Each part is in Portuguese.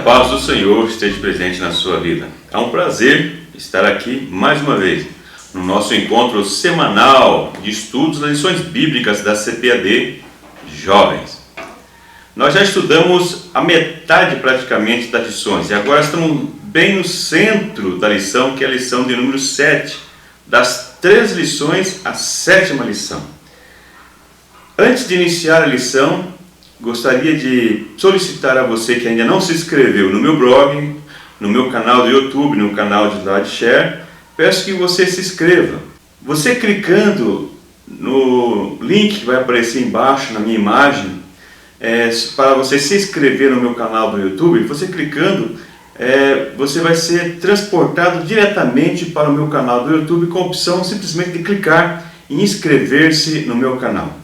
paz do Senhor esteja presente na sua vida. É um prazer estar aqui mais uma vez no nosso encontro semanal de estudos das lições bíblicas da CPAD Jovens. Nós já estudamos a metade praticamente das lições e agora estamos bem no centro da lição, que é a lição de número 7. Das 3 lições, a 7ª lição. Antes de iniciar a lição, gostaria de solicitar a você que ainda não se inscreveu no meu blog, no meu canal do YouTube, no canal de SlideShare, peço que você se inscreva. Você clicando no link que vai aparecer embaixo na minha imagem, para você se inscrever no meu canal do YouTube, você clicando, você vai ser transportado diretamente para o meu canal do YouTube com a opção simplesmente de clicar em inscrever-se no meu canal.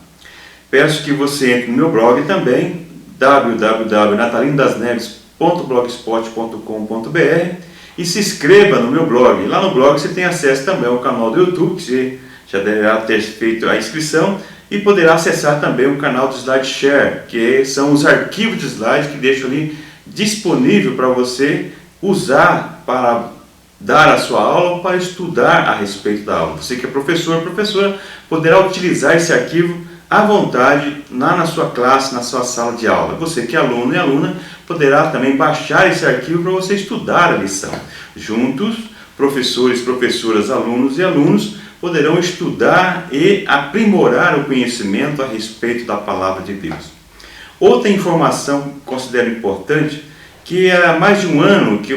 Peço que você entre no meu blog também, www.natalindasneves.blogspot.com.br, e se inscreva no meu blog. Lá no blog você tem acesso também ao canal do YouTube, que você já deverá ter feito a inscrição, e poderá acessar também o canal do SlideShare, que são os arquivos de slides que deixo ali disponível para você usar para dar a sua aula ou para estudar a respeito da aula. Você que é professor ou professora poderá utilizar esse arquivo à vontade lá na sua classe, na sua sala de aula. Você que é aluno e aluna poderá também baixar esse arquivo para você estudar a lição. Juntos, professores, professoras, alunos e alunos poderão estudar e aprimorar o conhecimento a respeito da palavra de Deus. Outra informação que considero importante, que há mais de um ano que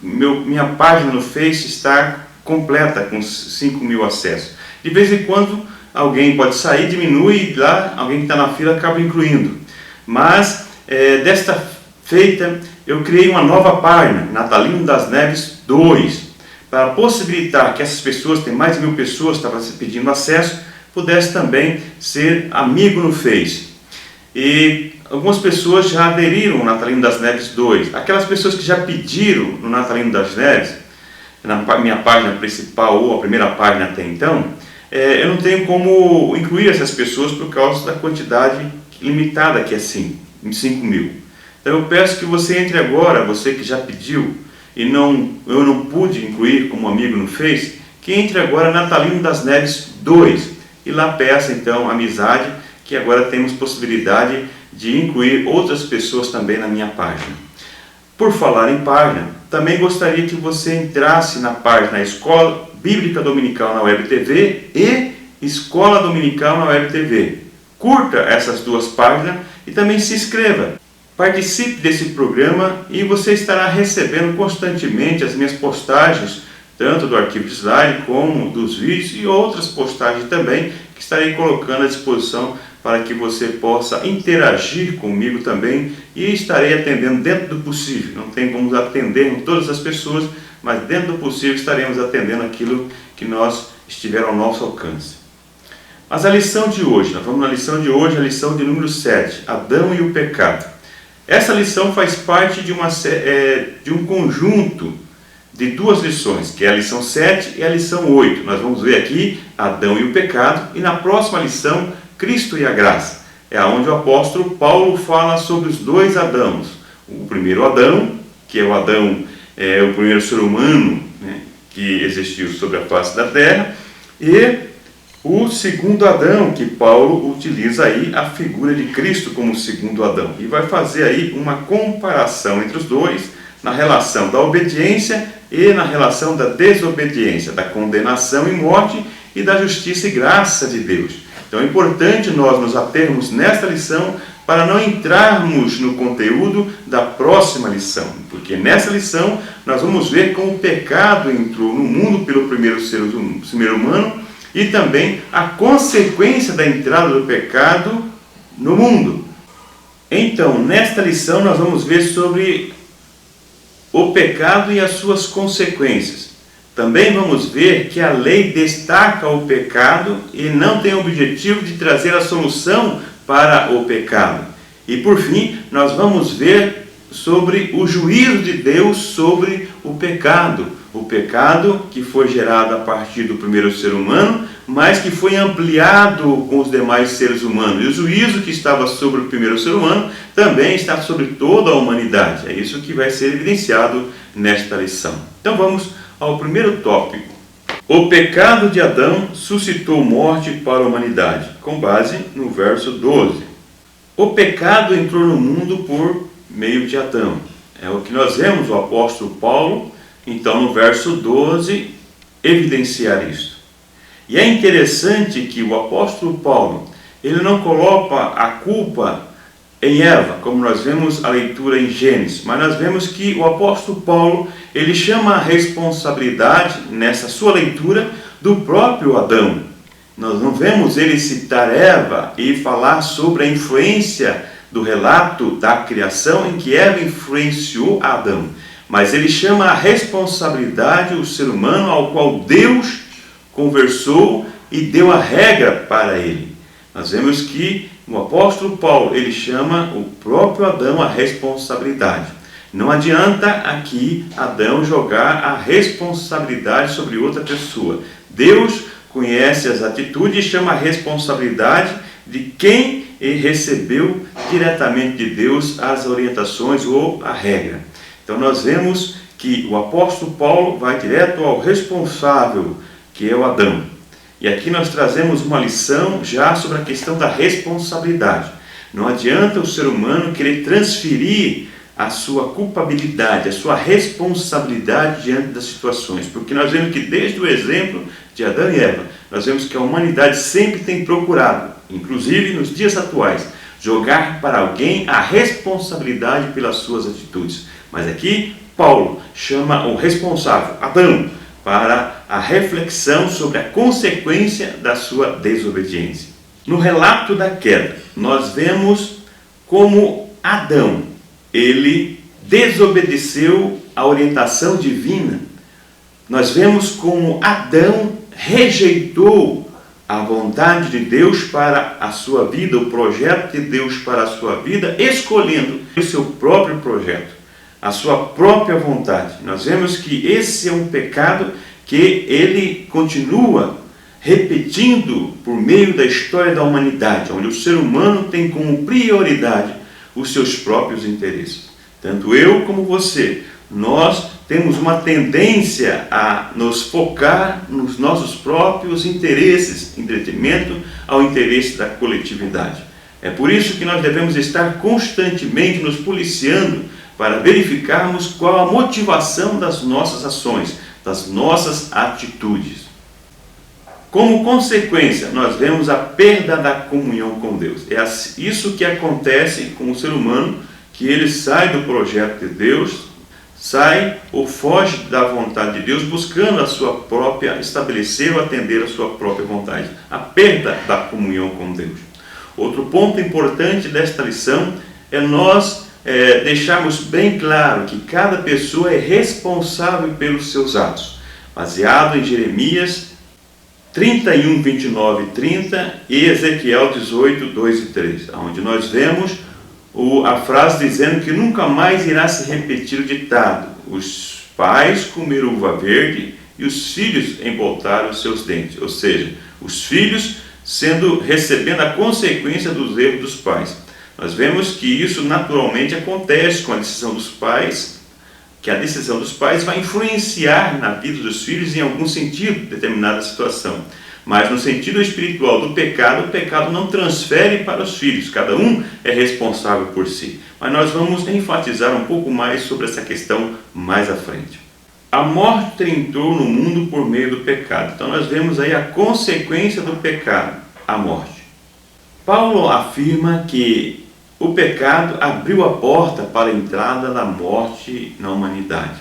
minha página no Face está completa com 5.000 acessos. De vez em quando alguém pode sair, diminui, e lá alguém que está na fila acaba incluindo. Mas, desta feita, eu criei uma nova página, Natalino das Neves 2, para possibilitar que essas pessoas, tem mais de 1.000 pessoas que estavam pedindo acesso, pudesse também ser amigo no Face. E algumas pessoas já aderiram ao Natalino das Neves 2. Aquelas pessoas que já pediram no Natalino das Neves, na minha página principal ou a primeira página até então, eu não tenho como incluir essas pessoas por causa da quantidade limitada que é 5.000. Então eu peço que você entre agora, você que já pediu e eu não pude incluir como amigo no Face, que entre agora Natalino das Neves 2 e lá peça então amizade, que agora temos possibilidade de incluir outras pessoas também na minha página. Por falar em página, também gostaria que você entrasse na página Escola Bíblica Dominical na Web TV e Escola Dominical na Web TV. Curta essas 2 páginas e também se inscreva. Participe desse programa e você estará recebendo constantemente as minhas postagens, tanto do arquivo de slide como dos vídeos e outras postagens também, que estarei colocando à disposição para que você possa interagir comigo também e estarei atendendo dentro do possível. Não tem como atender todas as pessoas, mas dentro do possível estaremos atendendo aquilo que nós estiver ao nosso alcance. Mas a lição de hoje, nós vamos na lição de hoje, a lição de número 7, Adão e o pecado. Essa lição faz parte de um conjunto de 2 lições, que é a lição 7 e a lição 8. Nós vamos ver aqui Adão e o pecado, e na próxima lição, Cristo e a graça. É onde o apóstolo Paulo fala sobre os 2 Adãos. O primeiro Adão, que é o Adão, o primeiro ser humano, né, que existiu sobre a face da terra, e o segundo Adão, que Paulo utiliza aí a figura de Cristo como segundo Adão. E vai fazer aí uma comparação entre os 2, na relação da obediência e na relação da desobediência, da condenação e morte e da justiça e graça de Deus. Então é importante nós nos atermos nesta lição para não entrarmos no conteúdo da próxima lição, porque nessa lição nós vamos ver como o pecado entrou no mundo pelo primeiro ser humano e também a consequência da entrada do pecado no mundo. Então, nesta lição nós vamos ver sobre o pecado e as suas consequências. Também vamos ver que a lei destaca o pecado e não tem o objetivo de trazer a solução para o pecado. E por fim, nós vamos ver sobre o juízo de Deus sobre o pecado, o pecado que foi gerado a partir do primeiro ser humano, mas que foi ampliado com os demais seres humanos. E o juízo que estava sobre o primeiro ser humano também está sobre toda a humanidade. É isso que vai ser evidenciado nesta lição. Então vamos ao primeiro tópico. O pecado de Adão suscitou morte para a humanidade, com base no verso 12. O pecado entrou no mundo por meio de Adão. É o que nós vemos o apóstolo Paulo, então, no verso 12, evidenciar isso. E é interessante que o apóstolo Paulo, ele não coloca a culpa em Eva, como nós vemos a leitura em Gênesis, mas nós vemos que o apóstolo Paulo, ele chama a responsabilidade, nessa sua leitura, do próprio Adão. Nós não vemos ele citar Eva e falar sobre a influência do relato da criação em que Eva influenciou Adão. Mas ele chama a responsabilidade o ser humano ao qual Deus conversou e deu a regra para ele. Nós vemos que o apóstolo Paulo, ele chama o próprio Adão a responsabilidade. Não adianta aqui Adão jogar a responsabilidade sobre outra pessoa. Deus conhece as atitudes e chama a responsabilidade de quem recebeu diretamente de Deus as orientações ou a regra. Então nós vemos que o apóstolo Paulo vai direto ao responsável, que é o Adão. E aqui nós trazemos uma lição já sobre a questão da responsabilidade. Não adianta o ser humano querer transferir a sua culpabilidade, a sua responsabilidade diante das situações, porque nós vemos que desde o exemplo de Adão e Eva, nós vemos que a humanidade sempre tem procurado, inclusive nos dias atuais, jogar para alguém a responsabilidade pelas suas atitudes. Mas aqui Paulo chama o responsável, Adão, para a reflexão sobre a consequência da sua desobediência. No relato da queda, nós vemos como Adão, ele desobedeceu a orientação divina. Nós vemos como Adão rejeitou a vontade de Deus para a sua vida, o projeto de Deus para a sua vida, escolhendo o seu próprio projeto, a sua própria vontade. Nós vemos que esse é um pecado que ele continua repetindo por meio da história da humanidade, onde o ser humano tem como prioridade os seus próprios interesses. Tanto eu como você, nós temos uma tendência a nos focar nos nossos próprios interesses, em detrimento ao interesse da coletividade. É por isso que nós devemos estar constantemente nos policiando para verificarmos qual a motivação das nossas ações, das nossas atitudes. Como consequência, nós vemos a perda da comunhão com Deus. É isso que acontece com o ser humano, que ele sai do projeto de Deus, sai ou foge da vontade de Deus, buscando a sua própria, estabelecer ou atender a sua própria vontade. A perda da comunhão com Deus. Outro ponto importante desta lição é nós deixarmos bem claro que cada pessoa é responsável pelos seus atos, baseado em Jeremias 31, 29 e 30 e Ezequiel 18, 2 e 3, onde nós vemos a frase dizendo que nunca mais irá se repetir o ditado: os pais comeram uva verde e os filhos emboltaram os seus dentes. Ou seja, os filhos recebendo a consequência dos erros dos pais. Nós vemos que isso naturalmente acontece com a decisão dos pais, que a decisão dos pais vai influenciar na vida dos filhos em algum sentido, determinada situação. Mas no sentido espiritual do pecado, o pecado não transfere para os filhos, cada um é responsável por si. Mas nós vamos enfatizar um pouco mais sobre essa questão mais à frente. A morte entrou no mundo por meio do pecado. Então nós vemos aí a consequência do pecado, a morte. Paulo afirma que o pecado abriu a porta para a entrada da morte na humanidade.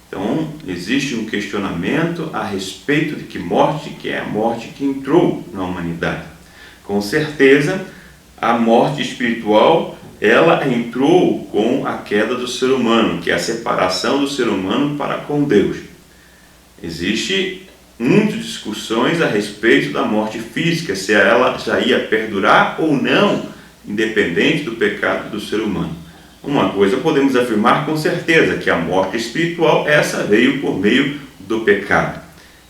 Então, existe um questionamento a respeito de que morte que é a morte que entrou na humanidade. Com certeza, a morte espiritual, ela entrou com a queda do ser humano, que é a separação do ser humano para com Deus. Existe muitas discussões a respeito da morte física, se ela já ia perdurar ou não, independente do pecado do ser humano. Uma coisa podemos afirmar com certeza, que a morte espiritual, essa veio por meio do pecado.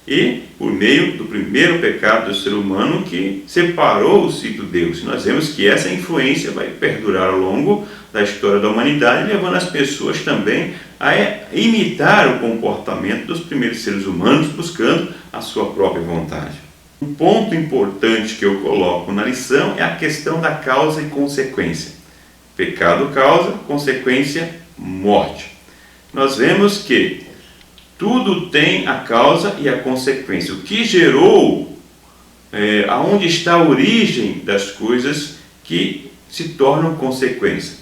E por meio do primeiro pecado do ser humano que separou-se de Deus. Nós vemos que essa influência vai perdurar ao longo da história da humanidade, levando as pessoas também a imitar o comportamento dos primeiros seres humanos, buscando a sua própria vontade. Um ponto importante que eu coloco na lição é a questão da causa e consequência. Pecado causa, consequência, morte. Nós vemos que tudo tem a causa e a consequência. O que gerou, aonde está a origem das coisas que se tornam consequência.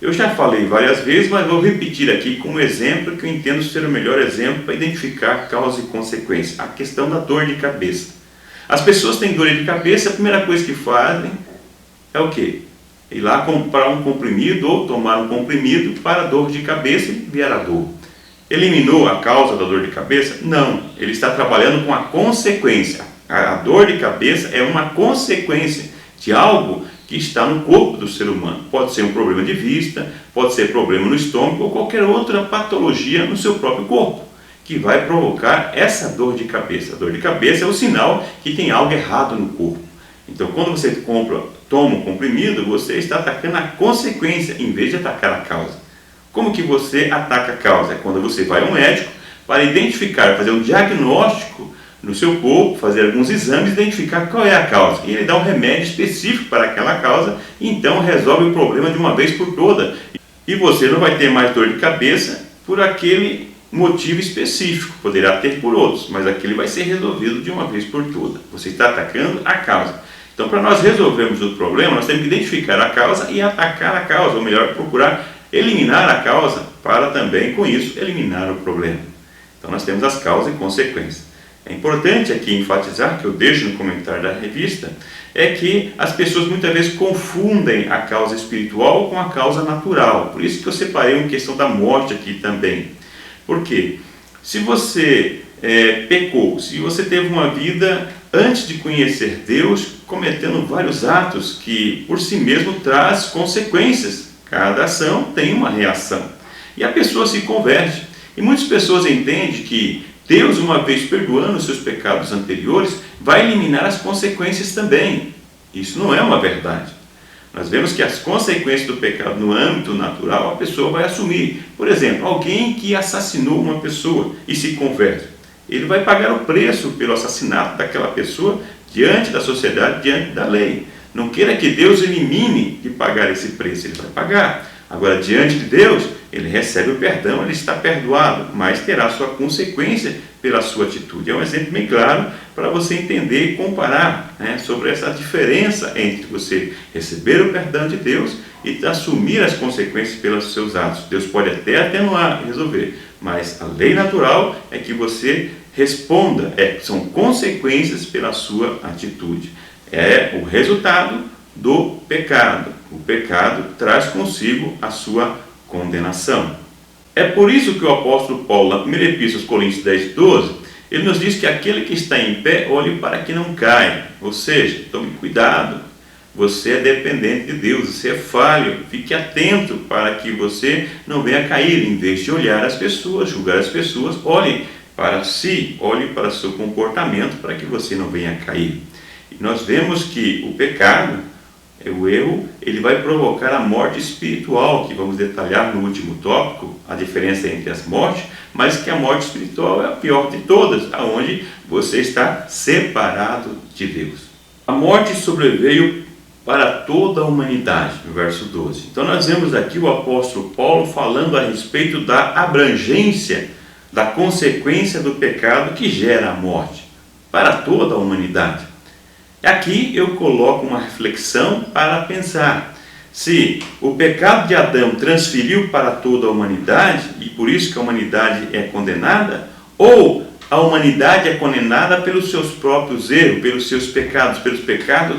Eu já falei várias vezes, mas vou repetir aqui como exemplo que eu entendo ser o melhor exemplo para identificar causa e consequência. A questão da dor de cabeça. As pessoas têm dor de cabeça, a primeira coisa que fazem é o quê? Ir lá comprar um comprimido ou tomar um comprimido para a dor de cabeça e aliviar a dor. Eliminou a causa da dor de cabeça? Não, ele está trabalhando com a consequência. A dor de cabeça é uma consequência de algo que está no corpo do ser humano. Pode ser um problema de vista, pode ser problema no estômago ou qualquer outra patologia no seu próprio corpo, que vai provocar essa dor de cabeça. A dor de cabeça é o sinal que tem algo errado no corpo. Então, quando você toma um comprimido, você está atacando a consequência em vez de atacar a causa. Como que você ataca a causa? É quando você vai ao médico para identificar, fazer um diagnóstico no seu corpo, fazer alguns exames, identificar qual é a causa. E ele dá um remédio específico para aquela causa, e então resolve o problema de uma vez por toda. E você não vai ter mais dor de cabeça por aquele motivo específico, poderá ter por outros, mas aquele vai ser resolvido de uma vez por toda. Você está atacando a causa. Então, para nós resolvermos o problema, nós temos que identificar a causa e atacar a causa, ou melhor, procurar eliminar a causa para também, com isso, eliminar o problema. Então, nós temos as causas e consequências. É importante aqui enfatizar, que eu deixo no comentário da revista, é que as pessoas muitas vezes confundem a causa espiritual com a causa natural. Por isso que eu separei uma questão da morte aqui também. Por quê? Se você pecou, se você teve uma vida antes de conhecer Deus, cometendo vários atos que por si mesmo traz consequências. Cada ação tem uma reação. E a pessoa se converte. E muitas pessoas entendem que Deus, uma vez perdoando os seus pecados anteriores, vai eliminar as consequências também. Isso não é uma verdade. Nós vemos que as consequências do pecado no âmbito natural, a pessoa vai assumir. Por exemplo, alguém que assassinou uma pessoa e se converte. Ele vai pagar o preço pelo assassinato daquela pessoa diante da sociedade, diante da lei. Não queira que Deus elimine de pagar esse preço, ele vai pagar. Agora, diante de Deus, ele recebe o perdão, ele está perdoado, mas terá sua consequência pela sua atitude. É um exemplo bem claro para você entender e comparar, sobre essa diferença entre você receber o perdão de Deus e assumir as consequências pelos seus atos. Deus pode até atenuar e resolver, mas a lei natural é que você responda, são consequências pela sua atitude. É o resultado do pecado. O pecado traz consigo a sua condenação. É por isso que o apóstolo Paulo, na primeira epístola aos Coríntios 10:12, ele nos diz que aquele que está em pé, olhe para que não caia. Ou seja, tome cuidado. Você é dependente de Deus, você é falho. Fique atento para que você não venha cair. Em vez de olhar as pessoas, julgar as pessoas, olhe para si, olhe para o seu comportamento para que você não venha cair. E nós vemos que o pecado, o erro, ele vai provocar a morte espiritual, que vamos detalhar no último tópico, a diferença entre as mortes, mas que a morte espiritual é a pior de todas, aonde você está separado de Deus. A morte sobreveio para toda a humanidade, no verso 12. Então nós vemos aqui o apóstolo Paulo falando a respeito da abrangência, da consequência do pecado que gera a morte, para toda a humanidade. Aqui eu coloco uma reflexão para pensar. Se o pecado de Adão transferiu para toda a humanidade, e por isso que a humanidade é condenada, ou a humanidade é condenada pelos seus próprios erros, pelos seus pecados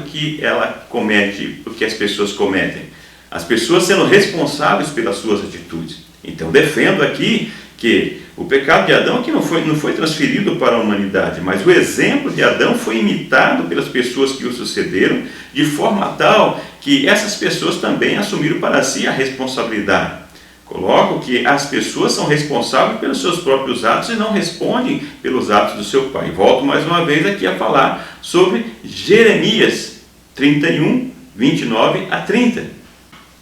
que ela comete, que as pessoas cometem. As pessoas sendo responsáveis pelas suas atitudes. Então defendo aqui que o pecado de Adão que não foi transferido para a humanidade, mas o exemplo de Adão foi imitado pelas pessoas que o sucederam, de forma tal que essas pessoas também assumiram para si a responsabilidade. Coloco que as pessoas são responsáveis pelos seus próprios atos e não respondem pelos atos do seu pai. Volto mais uma vez aqui a falar sobre Jeremias 31, 29 a 30,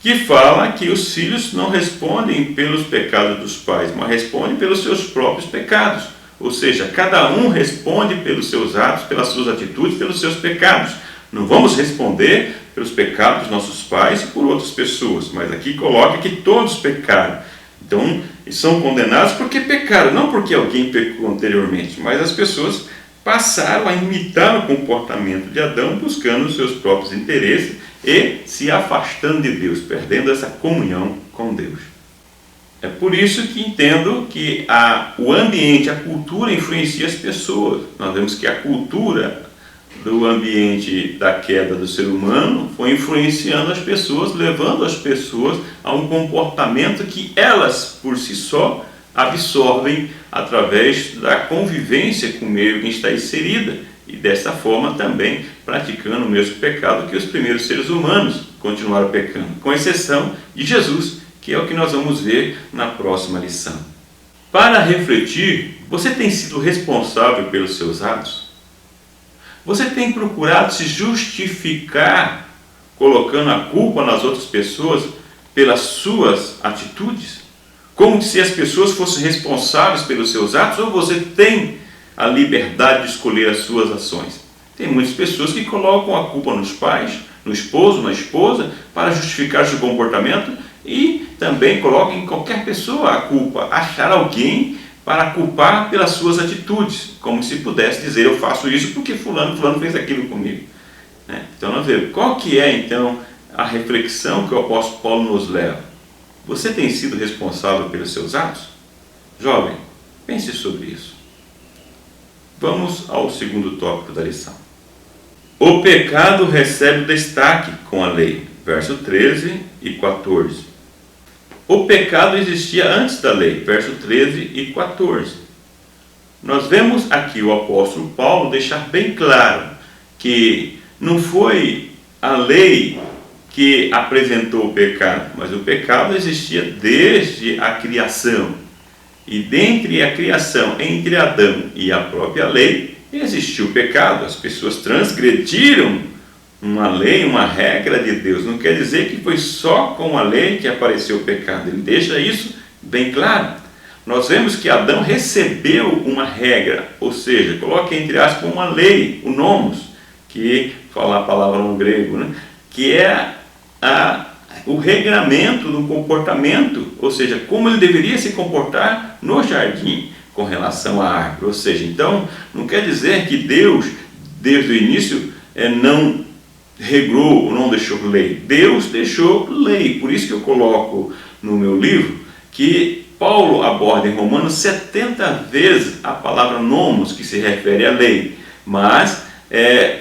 que fala que os filhos não respondem pelos pecados dos pais, mas respondem pelos seus próprios pecados. Ou seja, cada um responde pelos seus atos, pelas suas atitudes, pelos seus pecados. Não vamos responder pelos pecados dos nossos pais e por outras pessoas, mas aqui coloca que todos pecaram. Então, são condenados porque pecaram, não porque alguém pecou anteriormente, mas as pessoas passaram a imitar o comportamento de Adão, buscando os seus próprios interesses e se afastando de Deus, perdendo essa comunhão com Deus. É por isso que entendo que o ambiente, a cultura influencia as pessoas. Nós vemos que a cultura do ambiente da queda do ser humano foi influenciando as pessoas, levando as pessoas a um comportamento que elas, por si só, absorvem através da convivência com o meio em que está inserida e dessa forma também praticando o mesmo pecado que os primeiros seres humanos continuaram pecando, com exceção de Jesus, que é o que nós vamos ver na próxima lição. Para refletir, você tem sido responsável pelos seus atos? Você tem procurado se justificar colocando a culpa nas outras pessoas pelas suas atitudes? Como se as pessoas fossem responsáveis pelos seus atos, ou você tem a liberdade de escolher as suas ações? Tem muitas pessoas que colocam a culpa nos pais, no esposo, na esposa, para justificar seu comportamento, e também colocam em qualquer pessoa a culpa, achar alguém para culpar pelas suas atitudes, como se pudesse dizer: eu faço isso porque fulano fez aquilo comigo. Então nós vemos, qual que é então a reflexão que o apóstolo Paulo nos leva? Você tem sido responsável pelos seus atos? Jovem, pense sobre isso. Vamos ao segundo tópico da lição. O pecado recebe destaque com a lei, verso 13 e 14. O pecado existia antes da lei, verso 13 e 14. Nós vemos aqui o apóstolo Paulo deixar bem claro que não foi a lei que apresentou o pecado, mas o pecado existia desde a criação. E dentre a criação, entre Adão e a própria lei, existiu o pecado. As pessoas transgrediram uma lei, uma regra de Deus. Não quer dizer que foi só com a lei que apareceu o pecado. Ele deixa isso bem claro. Nós vemos que Adão recebeu uma regra, ou seja, coloca entre aspas uma lei, o nomos, que fala a palavra no grego, que é o regramento do comportamento, ou seja, como ele deveria se comportar no jardim com relação à árvore. Ou seja, então, não quer dizer que Deus, desde o início, não regrou ou não deixou lei. Deus deixou lei. Por isso que eu coloco no meu livro que Paulo aborda em Romanos 70 vezes a palavra nomos, que se refere à lei, mas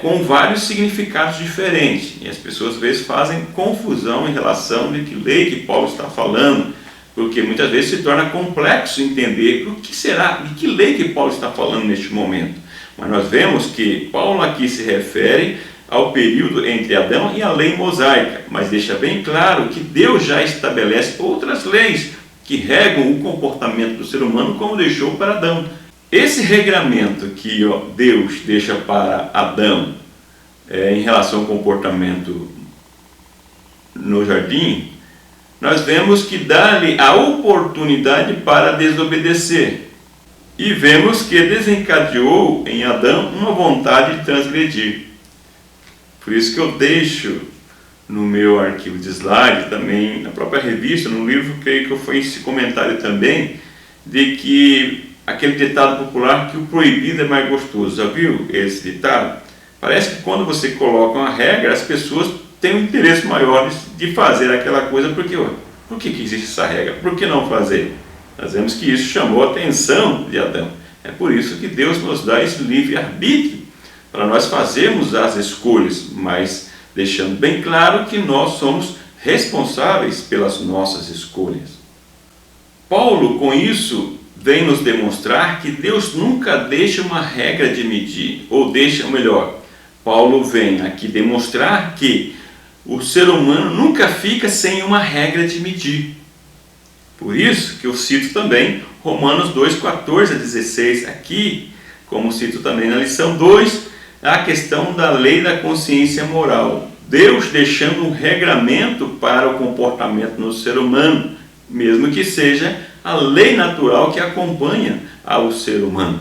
com vários significados diferentes. E as pessoas às vezes fazem confusão em relação de que lei que Paulo está falando, porque muitas vezes se torna complexo entender o que será, de que lei que Paulo está falando neste momento. Mas nós vemos que Paulo aqui se refere ao período entre Adão e a lei mosaica, mas deixa bem claro que Deus já estabelece outras leis que regam o comportamento do ser humano, como deixou para Adão. Esse regramento que Deus deixa para Adão em relação ao comportamento no jardim, nós vemos que dá-lhe a oportunidade para desobedecer. E vemos que desencadeou em Adão uma vontade de transgredir. Por isso que eu deixo no meu arquivo de slide, também na própria revista, no livro, creio que foi esse comentário também, de que aquele ditado popular que o proibido é mais gostoso. Já viu esse ditado? Parece que quando você coloca uma regra, as pessoas têm um interesse maior de fazer aquela coisa, porque por que existe essa regra? Por que não fazer? Nós vemos que isso chamou a atenção de Adão. É por isso que Deus nos dá esse livre-arbítrio, para nós fazermos as escolhas, mas deixando bem claro que nós somos responsáveis pelas nossas escolhas. Paulo, com isso, vem nos demonstrar que Deus nunca deixa uma regra de medir, ou deixa, melhor, Paulo vem aqui demonstrar que o ser humano nunca fica sem uma regra de medir. Por isso que eu cito também Romanos 2, 14 a 16 aqui, como cito também na lição 2, a questão da lei da consciência moral. Deus deixando um regramento para o comportamento no ser humano, mesmo que seja a lei natural que acompanha ao ser humano.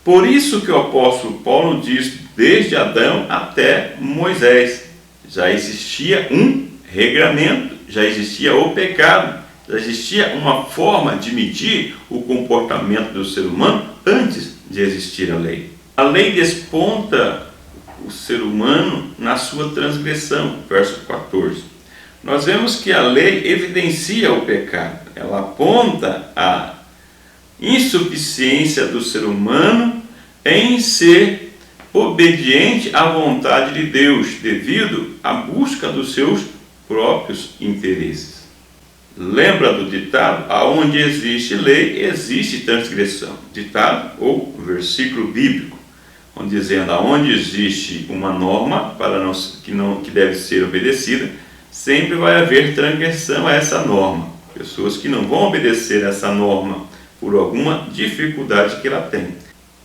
Por isso que o apóstolo Paulo diz, desde Adão até Moisés, já existia um regramento, já existia o pecado, já existia uma forma de medir o comportamento do ser humano antes de existir a lei. A lei desponta o ser humano na sua transgressão, verso 14. Nós vemos que a lei evidencia o pecado, ela aponta a insuficiência do ser humano em ser obediente à vontade de Deus, devido à busca dos seus próprios interesses. Lembra do ditado? Aonde existe lei, existe transgressão. Ditado ou versículo bíblico, onde dizendo, aonde existe uma norma que deve ser obedecida, sempre vai haver transgressão a essa norma. Pessoas que não vão obedecer essa norma por alguma dificuldade que ela tem.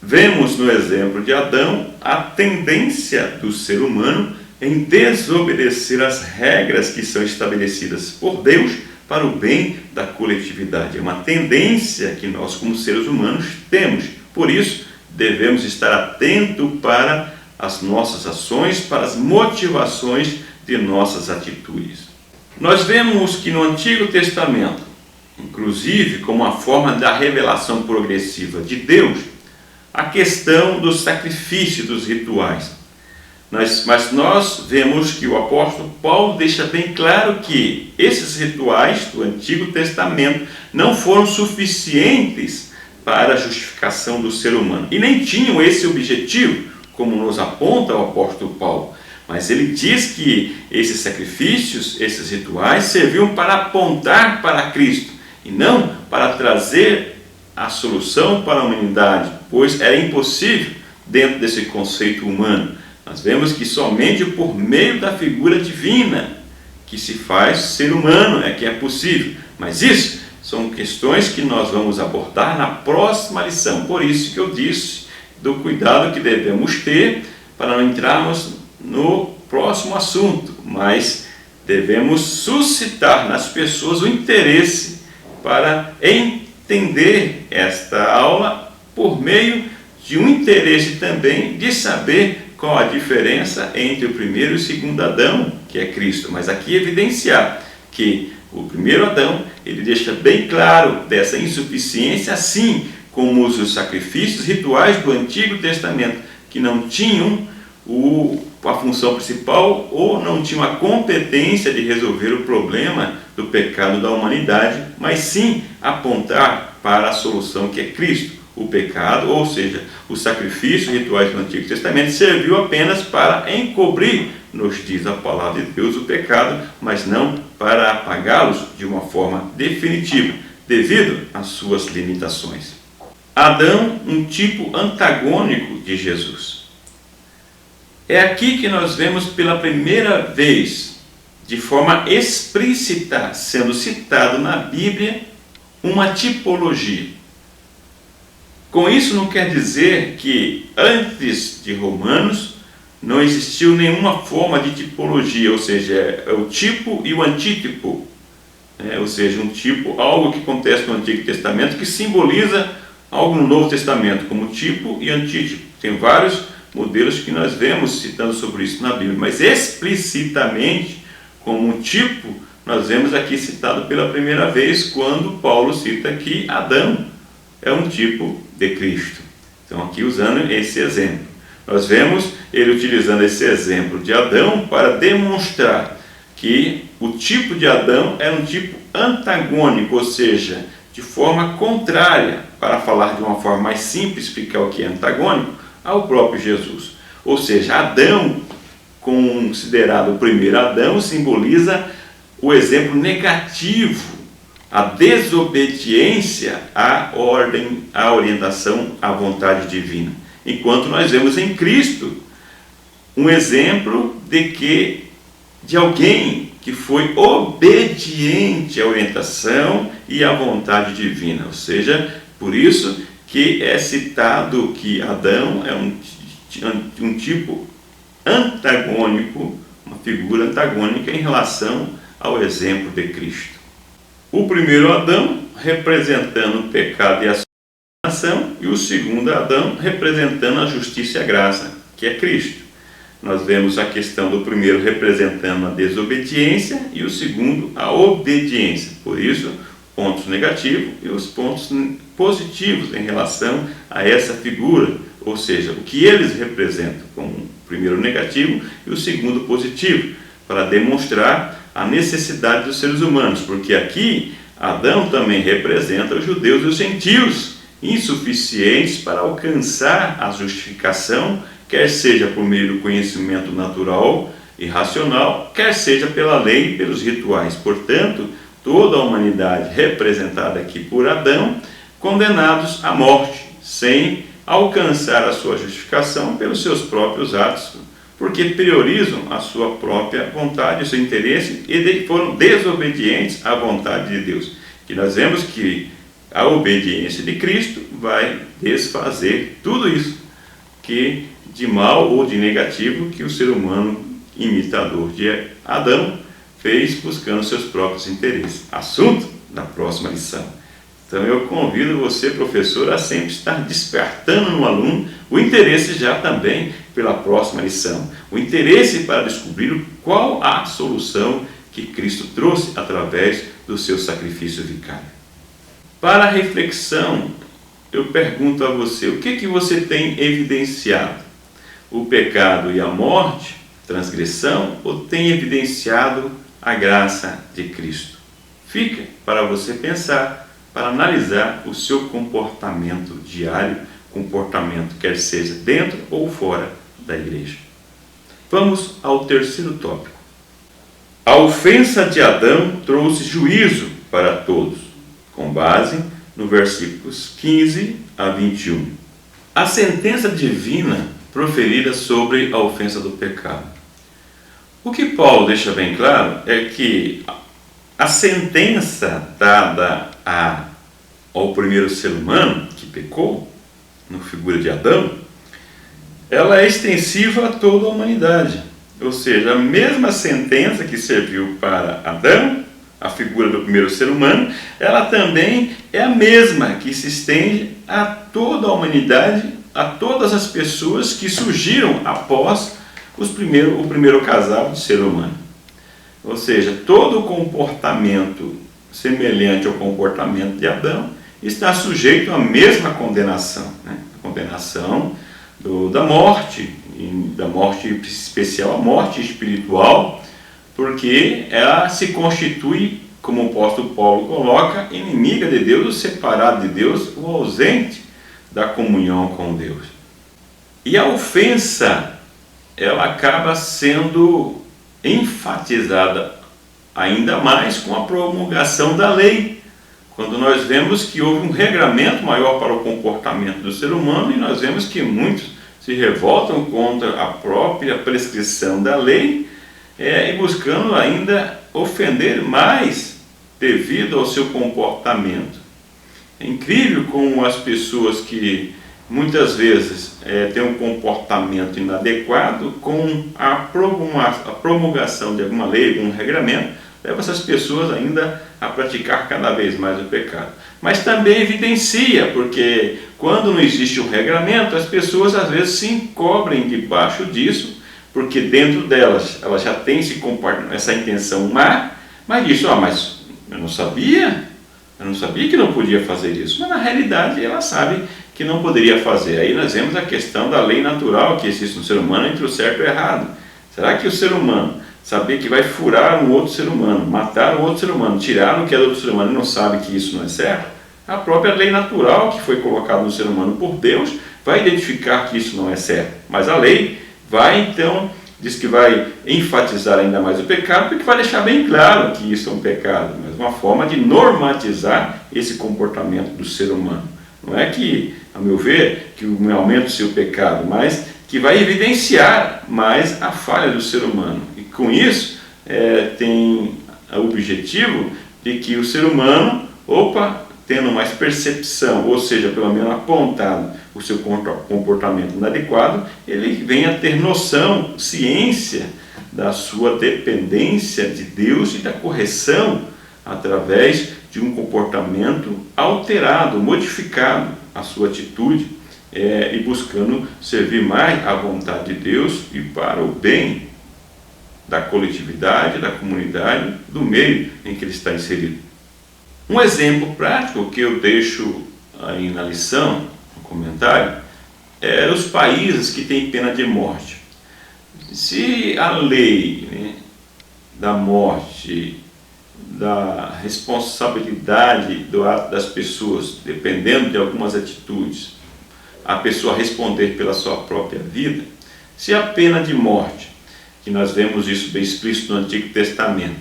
Vemos no exemplo de Adão a tendência do ser humano em desobedecer as regras que são estabelecidas por Deus para o bem da coletividade. É uma tendência que nós, como seres humanos, temos. Por isso, devemos estar atentos para as nossas ações, para as motivações de nossas atitudes. Nós vemos que no Antigo Testamento, inclusive como uma forma da revelação progressiva de Deus, a questão do sacrifício, dos rituais. Mas nós vemos que o apóstolo Paulo deixa bem claro que esses rituais do Antigo Testamento não foram suficientes para a justificação do ser humano. E nem tinham esse objetivo, como nos aponta o apóstolo Paulo. Mas ele diz que esses sacrifícios, esses rituais, serviam para apontar para Cristo e não para trazer a solução para a humanidade, pois era impossível dentro desse conceito humano. Nós vemos que somente por meio da figura divina que se faz ser humano é que é possível. Mas isso são questões que nós vamos abordar na próxima lição. Por isso que eu disse do cuidado que devemos ter para não entrarmos no próximo assunto, mas devemos suscitar nas pessoas o interesse para entender esta aula por meio de um interesse também de saber qual a diferença entre o primeiro e o segundo Adão, que é Cristo. Mas aqui evidenciar que o primeiro Adão, ele deixa bem claro dessa insuficiência, assim como os sacrifícios rituais do Antigo Testamento, que não tinham a função principal ou não tinham a competência de resolver o problema do pecado da humanidade, mas sim apontar para a solução que é Cristo. O pecado, ou seja, os sacrifícios rituais do Antigo Testamento, serviu apenas para encobrir, nos diz a palavra de Deus, o pecado, mas não para apagá-los de uma forma definitiva, devido às suas limitações. Adão, um tipo antagônico de Jesus. É aqui que nós vemos pela primeira vez, de forma explícita, sendo citado na Bíblia, uma tipologia. Com isso não quer dizer que antes de Romanos não existiu nenhuma forma de tipologia, ou seja, é o tipo e o antítipo, ou seja, um tipo, algo que acontece no Antigo Testamento que simboliza algo no Novo Testamento, como tipo e antítipo. Tem vários modelos que nós vemos citando sobre isso na Bíblia, mas explicitamente como um tipo, nós vemos aqui citado pela primeira vez quando Paulo cita que Adão é um tipo de Cristo. Então aqui usando esse exemplo. Nós vemos ele utilizando esse exemplo de Adão para demonstrar que o tipo de Adão era um tipo antagônico, ou seja, de forma contrária, para falar de uma forma mais simples, explicar o que é antagônico, ao próprio Jesus. Ou seja, Adão, considerado o primeiro Adão, simboliza o exemplo negativo, a desobediência à ordem, à orientação, à vontade divina. Enquanto nós vemos em Cristo um exemplo de que de alguém que foi obediente à orientação e à vontade divina. Ou seja, por isso que é citado que Adão é um tipo antagônico, uma figura antagônica em relação ao exemplo de Cristo. O primeiro Adão representando o pecado e a condenação, e o segundo Adão representando a justiça e a graça, que é Cristo. Nós vemos a questão do primeiro representando a desobediência e o segundo a obediência. Por isso, pontos negativos e os pontos positivos em relação a essa figura, ou seja, o que eles representam, como o primeiro negativo e o segundo positivo, para demonstrar a necessidade dos seres humanos, porque aqui Adão também representa os judeus e os gentios, insuficientes para alcançar a justificação, quer seja por meio do conhecimento natural e racional, quer seja pela lei e pelos rituais. Portanto, toda a humanidade representada aqui por Adão, condenados à morte, sem alcançar a sua justificação pelos seus próprios atos, porque priorizam a sua própria vontade, o seu interesse, e foram desobedientes à vontade de Deus. Que nós vemos que a obediência de Cristo vai desfazer tudo isso que de mal ou de negativo que o ser humano imitador de Adão fez buscando seus próprios interesses. Assunto da próxima lição. Então eu convido você, professor, a sempre estar despertando no aluno o interesse já também pela próxima lição. O interesse para descobrir qual a solução que Cristo trouxe através do seu sacrifício vicário. Para a reflexão, eu pergunto a você, o que você tem evidenciado? O pecado e a morte, transgressão, ou tem evidenciado a graça de Cristo? Fica para você pensar, para analisar o seu comportamento diário, comportamento quer seja dentro ou fora da igreja. Vamos ao terceiro tópico. A ofensa de Adão trouxe juízo para todos, com base no versículos 15 a 21. A sentença divina proferida sobre a ofensa do pecado. O que Paulo deixa bem claro é que a sentença dada ao primeiro ser humano que pecou, na figura de Adão, ela é extensiva a toda a humanidade. Ou seja, a mesma sentença que serviu para Adão, a figura do primeiro ser humano, ela também é a mesma que se estende a toda a humanidade, a todas as pessoas que surgiram após o primeiro casal de ser humano. Ou seja, todo o comportamento semelhante ao comportamento de Adão está sujeito à mesma condenação, né? A condenação da morte, e da morte especial, a morte espiritual, porque ela se constitui, como o apóstolo Paulo coloca, inimiga de Deus, o separado de Deus, o ausente da comunhão com Deus. E a ofensa, ela acaba sendo enfatizada ainda mais com a promulgação da lei, quando nós vemos que houve um regramento maior para o comportamento do ser humano, e nós vemos que muitos se revoltam contra a própria prescrição da lei, e buscando ainda ofender mais devido ao seu comportamento. É incrível como as pessoas que muitas vezes têm um comportamento inadequado, com a promulgação de alguma lei, de um regramento, leva essas pessoas ainda a praticar cada vez mais o pecado. Mas também evidencia, porque quando não existe um regramento, as pessoas às vezes se encobrem debaixo disso, porque dentro delas, elas já têm essa intenção má, mas diz, mas eu não sabia que não podia fazer isso. Mas na realidade ela sabe que não poderia fazer. Aí nós vemos a questão da lei natural que existe no ser humano entre o certo e o errado. Será que o ser humano saber que vai furar um outro ser humano, matar um outro ser humano, tirar o que é do outro ser humano e não sabe que isso não é certo? A própria lei natural que foi colocada no ser humano por Deus vai identificar que isso não é certo. Mas a lei diz que vai enfatizar ainda mais o pecado, porque vai deixar bem claro que isso é um pecado, mas uma forma de normatizar esse comportamento do ser humano. Não é que, a meu ver, que aumente o seu pecado, mas que vai evidenciar mais a falha do ser humano. E com isso, tem o objetivo de que o ser humano, tendo mais percepção, ou seja, pelo menos apontado o seu comportamento inadequado, ele venha a ter noção, ciência da sua dependência de Deus e da correção através de um comportamento alterado, modificado a sua atitude, e buscando servir mais à vontade de Deus e para o bem da coletividade, da comunidade, do meio em que ele está inserido. Um exemplo prático que eu deixo aí na lição, no comentário, é os países que têm pena de morte. Se a lei, da morte, da responsabilidade do ato das pessoas, dependendo de algumas atitudes, a pessoa responder pela sua própria vida, se a pena de morte, que nós vemos isso bem explícito no Antigo Testamento,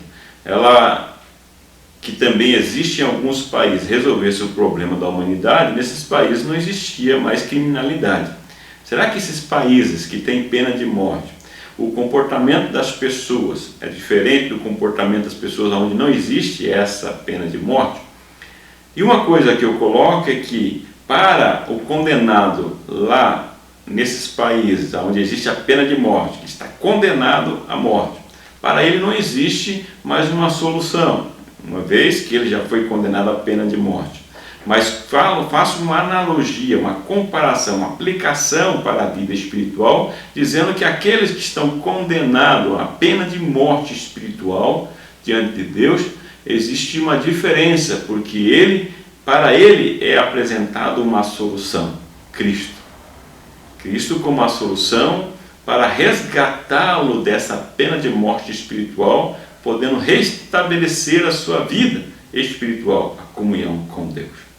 que também existe em alguns países, resolvesse o problema da humanidade, nesses países não existia mais criminalidade. Será que esses países que têm pena de morte, o comportamento das pessoas é diferente do comportamento das pessoas onde não existe essa pena de morte? E uma coisa que eu coloco é que para o condenado lá nesses países onde existe a pena de morte, que está condenado à morte, para ele não existe mais uma solução, uma vez que ele já foi condenado à pena de morte. Mas faço uma analogia, uma comparação, uma aplicação para a vida espiritual, dizendo que aqueles que estão condenados à pena de morte espiritual diante de Deus, existe uma diferença, porque para ele é apresentado uma solução, Cristo. Cristo como a solução para resgatá-lo dessa pena de morte espiritual, podendo restabelecer a sua vida espiritual, a comunhão com Deus.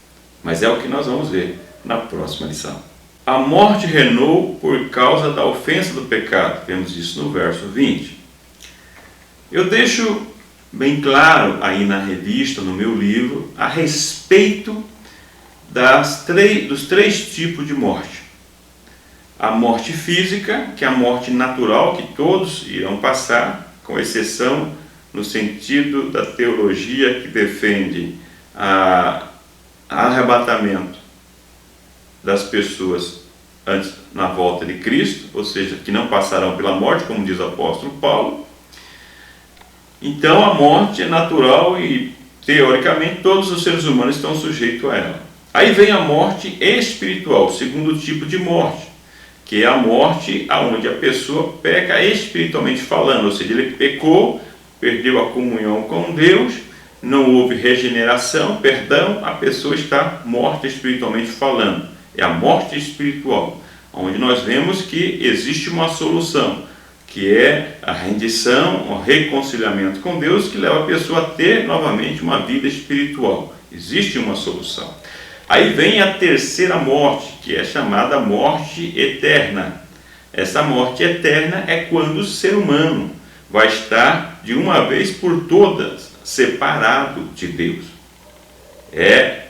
Mas é o que nós vamos ver na próxima lição. A morte reinou por causa da ofensa do pecado. Vemos isso no verso 20. Eu deixo bem claro aí na revista, no meu livro, a respeito dos três tipos de morte. A morte física, que é a morte natural, que todos irão passar, com exceção no sentido da teologia que defende arrebatamento das pessoas antes, na volta de Cristo, ou seja, que não passarão pela morte, como diz o apóstolo Paulo. Então a morte é natural e, teoricamente, todos os seres humanos estão sujeitos a ela. Aí vem a morte espiritual, o segundo tipo de morte, que é a morte onde a pessoa peca espiritualmente falando, ou seja, ele pecou, perdeu a comunhão com Deus, não houve regeneração, perdão, a pessoa está morta espiritualmente falando. É a morte espiritual, onde nós vemos que existe uma solução, que é a rendição, o reconciliamento com Deus, que leva a pessoa a ter novamente uma vida espiritual. Existe uma solução. Aí vem a terceira morte, que é chamada morte eterna. Essa morte eterna é quando o ser humano vai estar de uma vez por todas separado de Deus. É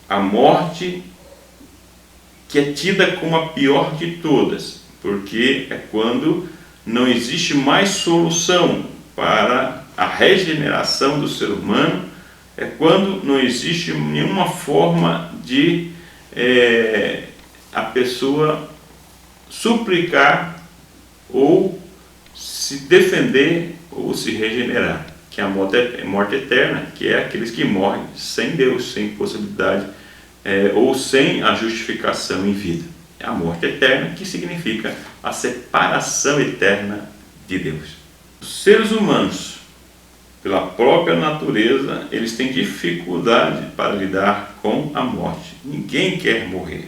a morte que é tida como a pior de todas, porque é quando não existe mais solução para a regeneração do ser humano, é quando não existe nenhuma forma de a pessoa suplicar ou se defender ou se regenerar, que é a morte eterna, que é aqueles que morrem sem Deus, sem possibilidade ou sem a justificação em vida. É a morte eterna, que significa a separação eterna de Deus. Os seres humanos, pela própria natureza, eles têm dificuldade para lidar com a morte. Ninguém quer morrer.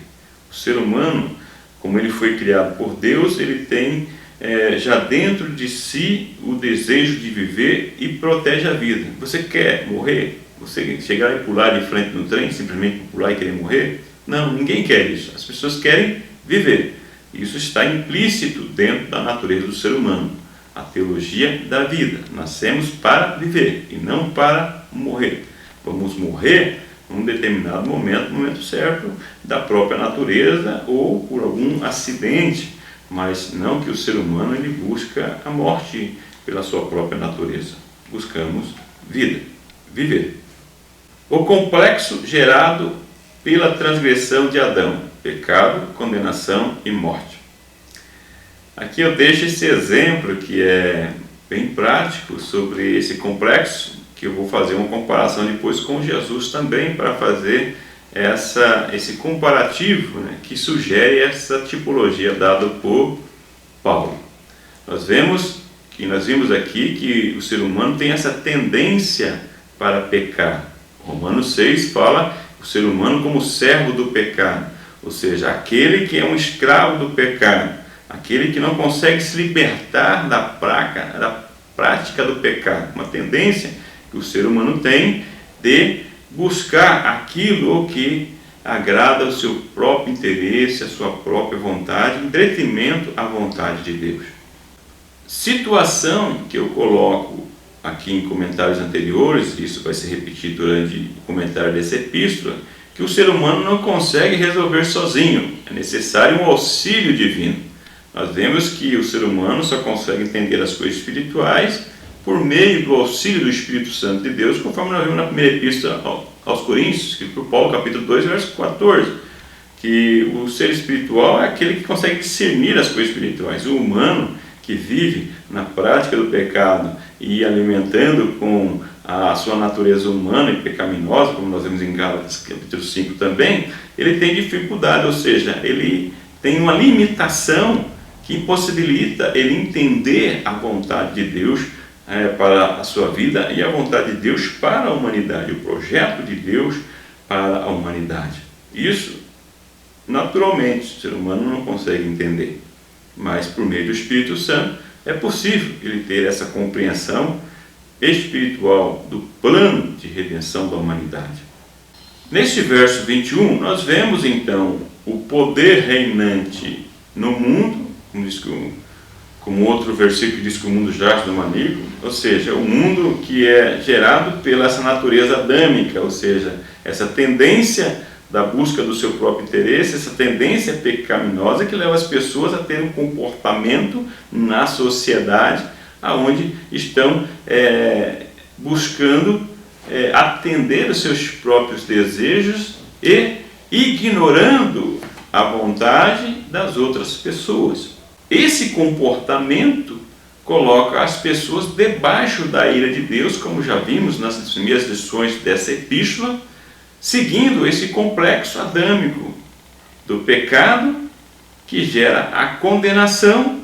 O ser humano, como ele foi criado por Deus, ele tem já dentro de si o desejo de viver e protege a vida. Você quer morrer? Você chegar e pular de frente no trem, simplesmente pular e querer morrer? Não, ninguém quer isso. As pessoas querem viver. Isso está implícito dentro da natureza do ser humano. A teologia da vida. Nascemos para viver e não para morrer. Vamos morrer num determinado momento, no momento certo, da própria natureza ou por algum acidente, mas não que o ser humano ele busca a morte pela sua própria natureza. Buscamos vida, viver. O complexo gerado pela transgressão de Adão: pecado, condenação e morte. Aqui eu deixo esse exemplo que é bem prático sobre esse complexo, que eu vou fazer uma comparação depois com Jesus também, para fazer esse comparativo, né, que sugere essa tipologia dada por Paulo. Nós vimos aqui que o ser humano tem essa tendência para pecar. Romanos 6 fala o ser humano como servo do pecado, ou seja, aquele que é um escravo do pecado, aquele que não consegue se libertar da prática do pecado. Uma tendência que o ser humano tem de buscar aquilo que agrada ao seu próprio interesse, a sua própria vontade, em detrimento à vontade de Deus. Situação que eu coloco aqui em comentários anteriores, isso vai se repetir durante o comentário dessa epístola, que o ser humano não consegue resolver sozinho, é necessário um auxílio divino. Nós vemos que o ser humano só consegue entender as coisas espirituais por meio do auxílio do Espírito Santo de Deus, conforme nós vimos na primeira epístola aos Coríntios, escrito por Paulo, capítulo 2, verso 14, que o ser espiritual é aquele que consegue discernir as coisas espirituais. O humano que vive na prática do pecado e alimentando com a sua natureza humana e pecaminosa, como nós vemos em Gálatas capítulo 5 também, ele tem dificuldade, ou seja, ele tem uma limitação que impossibilita ele entender a vontade de Deus para a sua vida e a vontade de Deus para a humanidade, o projeto de Deus para a humanidade. Isso, naturalmente, o ser humano não consegue entender, mas por meio do Espírito Santo é possível ele ter essa compreensão espiritual do plano de redenção da humanidade. Neste verso 21, nós vemos então o poder reinante no mundo, como outro versículo diz que o mundo jaz do maligno, ou seja, o mundo que é gerado pela essa natureza adâmica, ou seja, essa tendência da busca do seu próprio interesse, essa tendência pecaminosa que leva as pessoas a ter um comportamento na sociedade onde estão buscando atender os seus próprios desejos e ignorando a vontade das outras pessoas. Esse comportamento coloca as pessoas debaixo da ira de Deus, como já vimos nas primeiras lições dessa epístola, seguindo esse complexo adâmico do pecado que gera a condenação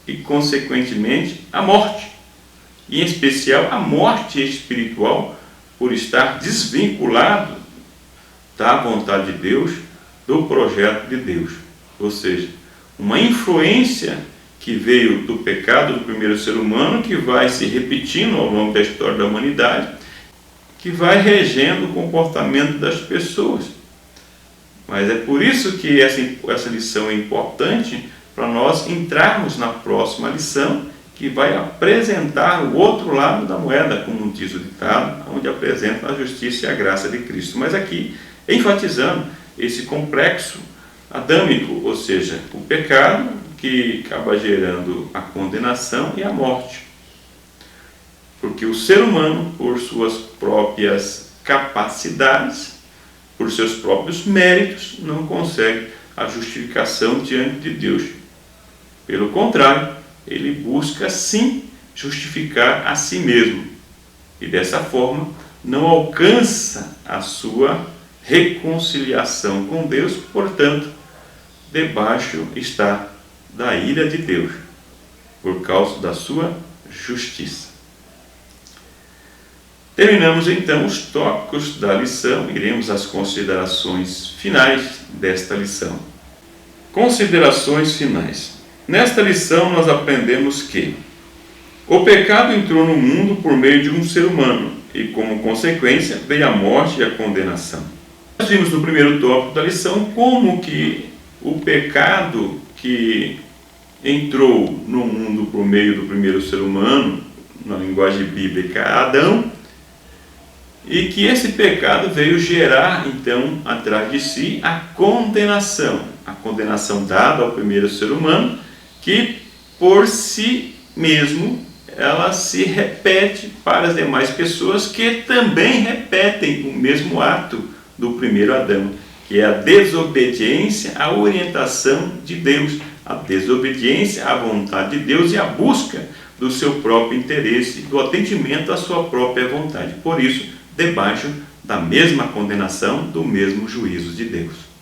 e, consequentemente, a morte. E, em especial, a morte espiritual por estar desvinculado da vontade de Deus, do projeto de Deus. Ou seja, uma influência que veio do pecado do primeiro ser humano, que vai se repetindo ao longo da história da humanidade, que vai regendo o comportamento das pessoas. Mas é por isso que essa lição é importante para nós entrarmos na próxima lição, que vai apresentar o outro lado da moeda, como diz o ditado, onde apresenta a justiça e a graça de Cristo. Mas aqui, enfatizando esse complexo adâmico, ou seja, o pecado que acaba gerando a condenação e a morte. Porque o ser humano, por suas próprias capacidades, por seus próprios méritos, não consegue a justificação diante de Deus. Pelo contrário, ele busca sim justificar a si mesmo. E dessa forma, não alcança a sua reconciliação com Deus, portanto, debaixo está da ira de Deus, por causa da sua justiça. Terminamos então os tópicos da lição, iremos às considerações finais desta lição. Considerações finais. Nesta lição nós aprendemos que o pecado entrou no mundo por meio de um ser humano e, como consequência, veio a morte e a condenação. Nós vimos no primeiro tópico da lição como que o pecado que entrou no mundo por meio do primeiro ser humano, na linguagem bíblica, Adão, e que esse pecado veio gerar, então, atrás de si a condenação dada ao primeiro ser humano, que por si mesmo ela se repete para as demais pessoas que também repetem o mesmo ato do primeiro Adão, que é a desobediência à orientação de Deus, a desobediência à vontade de Deus e a busca do seu próprio interesse, do atendimento à sua própria vontade. Por isso, debaixo da mesma condenação, do mesmo juízo de Deus.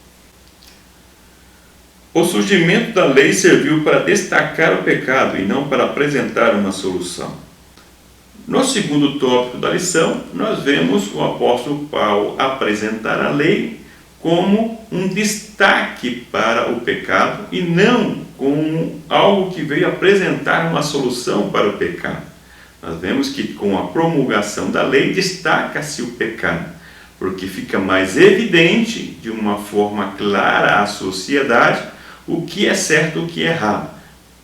O surgimento da lei serviu para destacar o pecado e não para apresentar uma solução. No segundo tópico da lição, nós vemos o apóstolo Paulo apresentar a lei como um destaque para o pecado e não como algo que veio apresentar uma solução para o pecado. Nós vemos que com a promulgação da lei destaca-se o pecado, porque fica mais evidente, de uma forma clara à sociedade, o que é certo e o que é errado.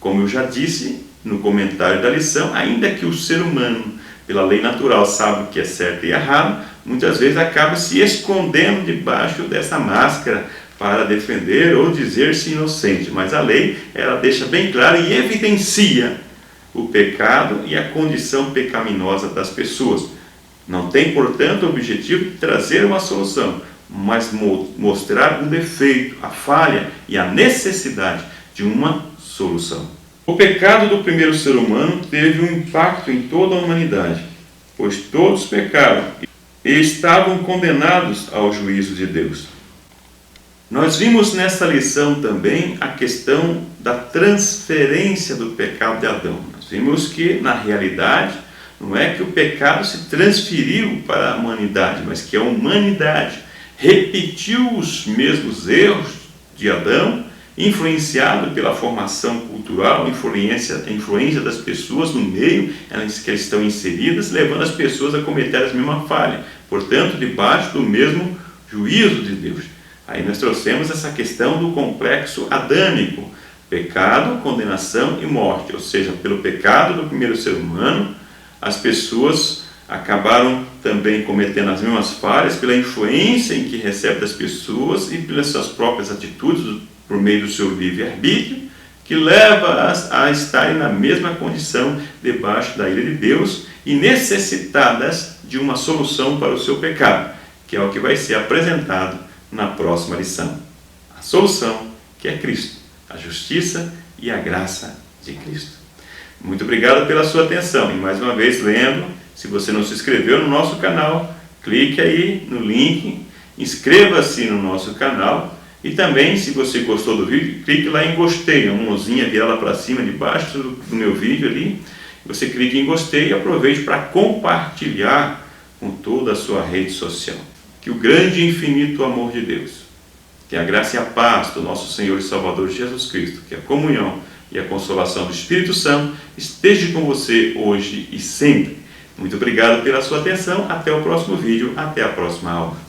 Como eu já disse no comentário da lição, ainda que o ser humano, pela lei natural, sabe o que é certo e errado, muitas vezes acaba se escondendo debaixo dessa máscara para defender ou dizer-se inocente. Mas a lei, ela deixa bem claro e evidencia o pecado e a condição pecaminosa das pessoas. Não tem, portanto, o objetivo de trazer uma solução, mas mostrar o defeito, a falha e a necessidade de uma solução. O pecado do primeiro ser humano teve um impacto em toda a humanidade, pois todos pecaram e estavam condenados ao juízo de Deus. Nós vimos nessa lição também a questão da transferência do pecado de Adão. Nós vimos que, na realidade, não é que o pecado se transferiu para a humanidade, mas que a humanidade repetiu os mesmos erros de Adão, influenciado pela formação cultural, influência das pessoas no meio em que estão inseridas, levando as pessoas a cometer as mesmas falhas, portanto, debaixo do mesmo juízo de Deus. Aí nós trouxemos essa questão do complexo adâmico, pecado, condenação e morte, ou seja, pelo pecado do primeiro ser humano, as pessoas acabaram também cometendo as mesmas falhas pela influência em que recebe das pessoas e pelas suas próprias atitudes, por meio do seu livre-arbítrio, que leva-as a estarem na mesma condição debaixo da ira de Deus e necessitadas de uma solução para o seu pecado, que é o que vai ser apresentado na próxima lição. A solução, que é Cristo, a justiça e a graça de Cristo. Muito obrigado pela sua atenção e mais uma vez lembro, se você não se inscreveu no nosso canal, clique aí no link, inscreva-se no nosso canal e também, se você gostou do vídeo, clique lá em gostei, uma mãozinha virada para cima, debaixo do meu vídeo ali, você clique em gostei e aproveite para compartilhar com toda a sua rede social. Que o grande e infinito amor de Deus, que a graça e a paz do nosso Senhor e Salvador Jesus Cristo, que a comunhão e a consolação do Espírito Santo esteja com você hoje e sempre. Muito obrigado pela sua atenção, até o próximo vídeo, até a próxima aula.